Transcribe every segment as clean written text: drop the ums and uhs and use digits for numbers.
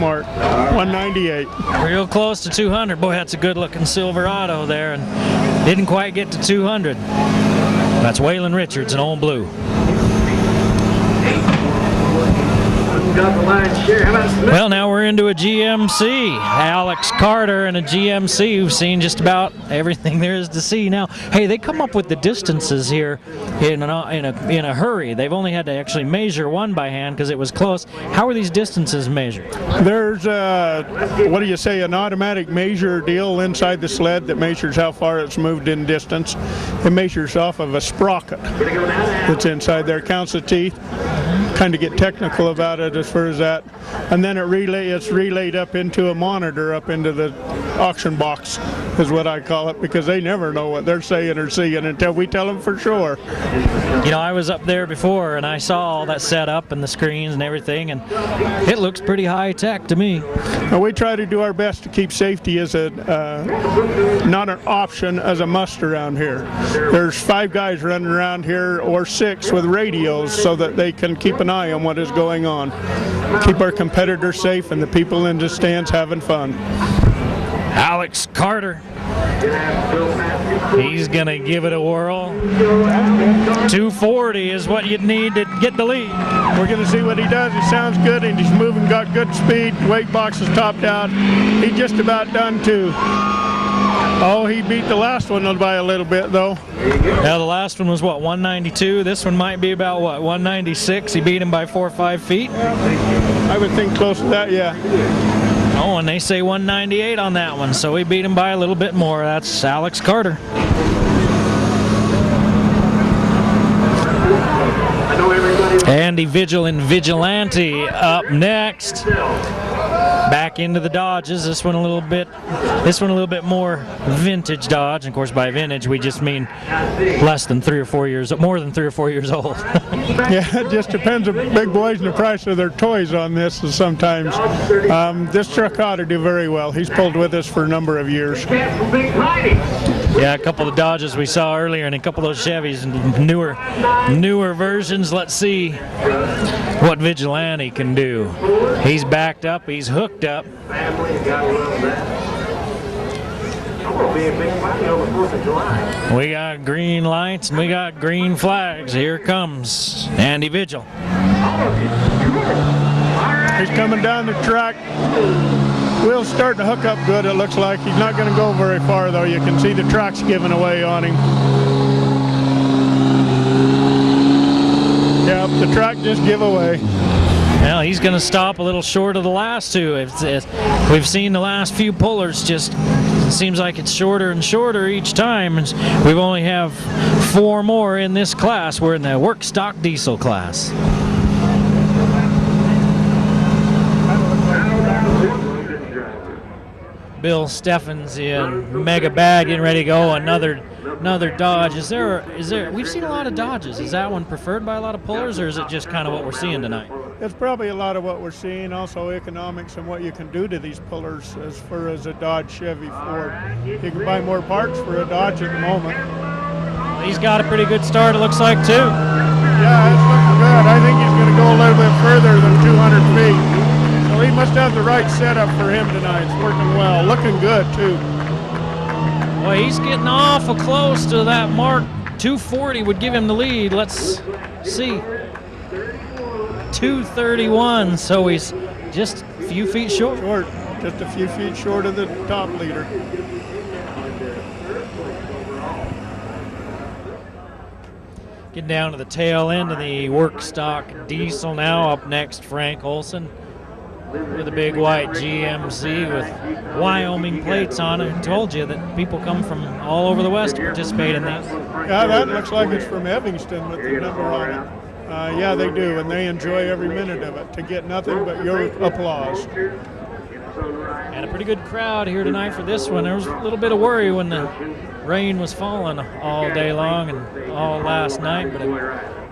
Mark, 198. Real close to 200. Boy, that's a good-looking Silverado there, and didn't quite get to 200. That's Waylon Richards in old blue. Well, now we're into a GMC. Alex Carter and a GMC who've seen just about everything there is to see. Now, hey, they come up with the distances here in a hurry. They've only had to actually measure one by hand because it was close. How are these distances measured? There's what do you say, an automatic measure deal inside the sled that measures how far it's moved in distance. It measures off of a sprocket that's inside there, counts the teeth. Kind of get technical about it as far as that, and then it's relayed up into a monitor up into the auction box is what I call it, because they never know what they're saying or seeing until we tell them for sure. You know, I was up there before and I saw all that set up and the screens and everything, and it looks pretty high tech to me. Now, we try to do our best to keep safety as a not an option, as a must around here. There's 5 guys running around here, or 6 with radios, so that they can keep an eye on what is going on. Keep our competitors safe and the people in the stands having fun. Alex Carter. He's going to give it a whirl. 240 is what you'd need to get the lead. We're going to see what he does. He sounds good and he's moving, got good speed. Weight box is topped out. He's just about done too. Oh, he beat the last one by a little bit, though. Now, the last one was, what, 192? This one might be about, what, 196? He beat him by 4 or 5 feet? I would think close to that, yeah. Oh, and they say 198 on that one, so we beat him by a little bit more. That's Alex Carter. Andy Vigil and Vigilante up next. Back into the Dodges. This one a little bit more vintage Dodge. And of course, by vintage we just mean less than 3 or 4 years, more than 3 or 4 years old. Yeah, it just depends on big boys and the price of their toys on this sometimes. This truck ought to do very well. He's pulled with us for a number of years. Yeah, a couple of Dodges we saw earlier and a couple of those Chevys, newer versions. Let's see what Vigilante can do. He's backed up, he's hooked up. We got green lights and we got green flags. Here comes Andy Vigil. He's coming down the track. Wheels starting to hook up good, it looks like. He's not going to go very far, though. You can see the track's giving away on him. Yep, the track just give away. Well, he's going to stop a little short of the last two. We've seen the last few pullers just, it seems like it's shorter and shorter each time. And we've only have 4 more in this class. We're in the work stock diesel class. Bill Steffens in Mega Bag getting ready to go. Another Dodge. Is there? We've seen a lot of Dodges. Is that one preferred by a lot of pullers, or is it just kind of what we're seeing tonight? It's probably a lot of what we're seeing. Also economics and what you can do to these pullers as far as a Dodge, Chevy, Ford. You can buy more parts for a Dodge at the moment. He's got a pretty good start, it looks like, too. Yeah, it's looking good. I think he's going to go a little bit further than 200 feet. So he must have the right setup for him tonight. It's working well. Looking good, too. Well, he's getting awful close to that mark. 240 would give him the lead. Let's see. 231, so he's just a few feet short. Just a few feet short of the top leader. Getting down to the tail end of the work stock diesel now. Up next, Frank Olson with a big white GMC with Wyoming plates on it. I told you that people come from all over the West to participate in these. Yeah, that looks like it's from Evanston with the number on it. Yeah, they do, and they enjoy every minute of it. To get nothing but your applause. And a pretty good crowd here tonight for this one. There was a little bit of worry when the rain was falling all day long and all last night, but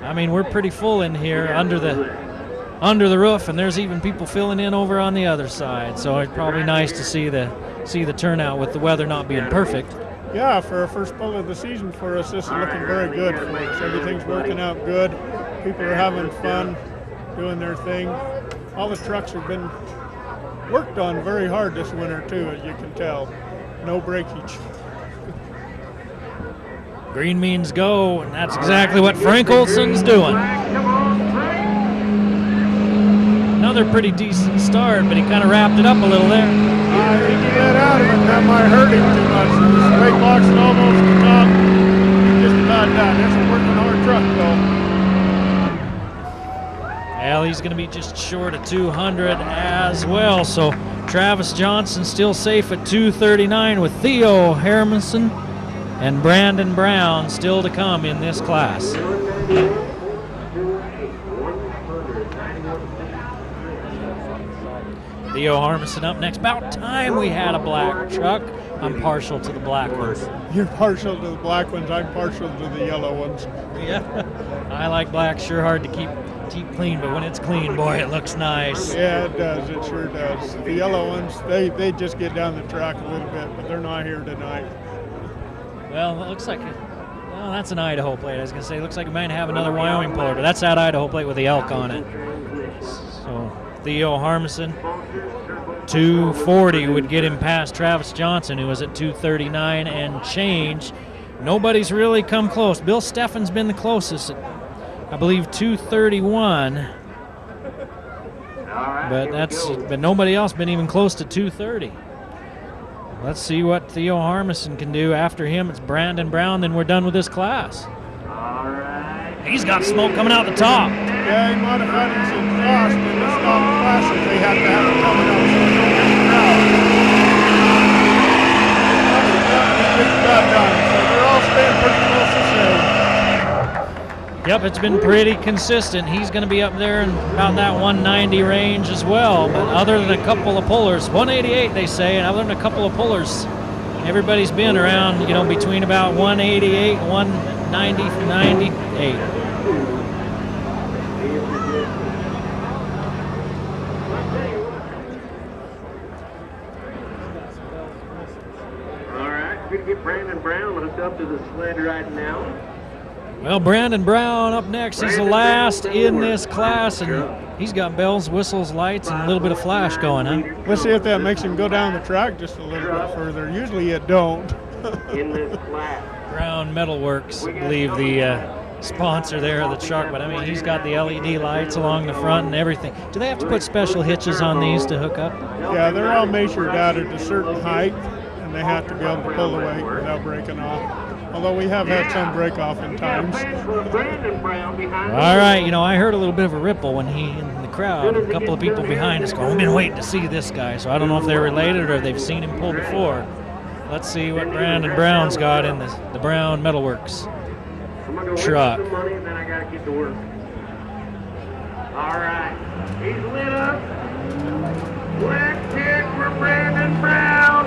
I mean, we're pretty full in here under the roof, and there's even people filling in over on the other side. So it's probably nice to see the turnout with the weather not being perfect. Yeah, for our first pull of the season for us, this is looking very good for us. Everything's working out good. People are having fun, doing their thing. All the trucks have been worked on very hard this winter too, as you can tell. No breakage. Green means go, and that's exactly what Frank Olson's doing. Another pretty decent start, but he kind of wrapped it up a little there. I think he let out of it. That might hurt him too much. His weight box is almost the top. He's just about done. That's a working hard truck, though. Well, he's going to be just short of 200 as well. So Travis Johnson still safe at 239 with Theo Hermanson and Brandon Brown still to come in this class. Theo Harmison up next. About time we had a black truck. I'm partial to the black ones. You're partial to the black ones. I'm partial to the yellow ones. Yeah, I like black. Sure hard to keep clean, but when it's clean, boy, it looks nice. Yeah, it does. It sure does. The yellow ones, they just get down the track a little bit, but they're not here tonight. Well, it looks like, well, that's an Idaho plate. I was going to say, it looks like we might have another Wyoming puller, but that's that Idaho plate with the elk on it. So Theo Harmison, 240 would get him past Travis Johnson, who was at 239 and change. Nobody's really come close. Bill Steffen's been the closest, at, I believe, 231. But nobody else been even close to 230. Let's see what Theo Harmison can do. After him, it's Brandon Brown. Then we're done with this class. He's got smoke coming out the top. Yeah, he modified his exhaust in the stop classes. They have to have it coming up so they don't get the crowd. So they're all staying pretty close to same. Yep, it's been pretty consistent. He's going to be up there in about that 190 range as well. But other than a couple of pullers, 188 they say, and other than a couple of pullers, everybody's been around, between about 188 and 190, 98. All right, we're going to get Brandon Brown hooked up to the sled right now. Well, Brandon Brown up next. He's the last in this class, and he's got bells, whistles, lights, and a little bit of flash going, huh? Let's see if that makes him go down the track just a little bit further. Usually it don't. In this class. Brown Metalworks, I believe the sponsor there of the truck, but I mean, he's got the LED lights along the front and everything. Do they have to put special hitches on these to hook up? Yeah, they're all measured out at a certain height, and they have to be able to pull the weight without breaking off. Although we have had some break off in times. All right, I heard a little bit of a ripple when he in the crowd. A couple of people behind us going, we've been waiting to see this guy. So I don't know if they're related or they've seen him pull before. Let's see what Brandon Brown's got in the Brown Metalworks truck. All right, he's lit up. Black tick for Brandon Brown.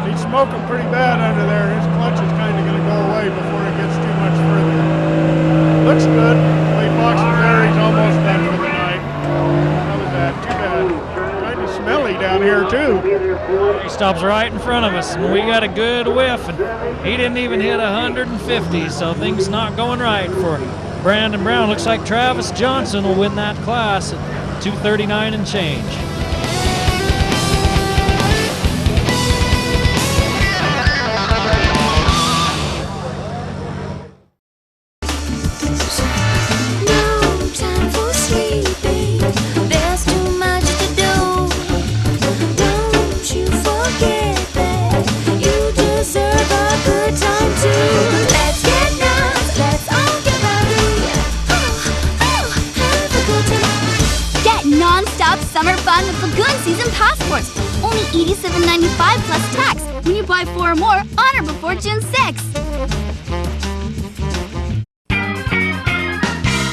He's smoking pretty bad under there. His clutch is kind of going to go away before it gets too much further. Looks good. Weight box is there. He's almost done for the night. How was that? Too bad. Kind of smelly down here, too. He stops right in front of us, and we got a good whiff, and he didn't even hit 150, so things not going right for Brandon Brown. Looks like Travis Johnson will win that class at 239 and change. Summer fun with Lagoon season passports. Only $87.95 plus tax when you buy 4 or more on or before June 6th.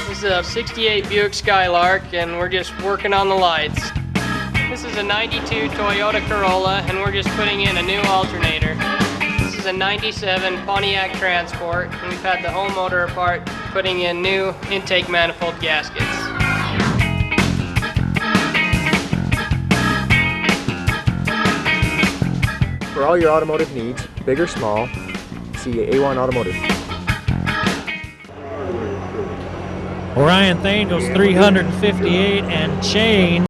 This is a 68 Buick Skylark, and we're just working on the lights. This is a 92 Toyota Corolla, and we're just putting in a new alternator. This is a 97 Pontiac Transport, and we've had the whole motor apart, putting in new intake manifold gaskets. For all your automotive needs, big or small, see A1 Automotive. Orion Thane goes 358 and change.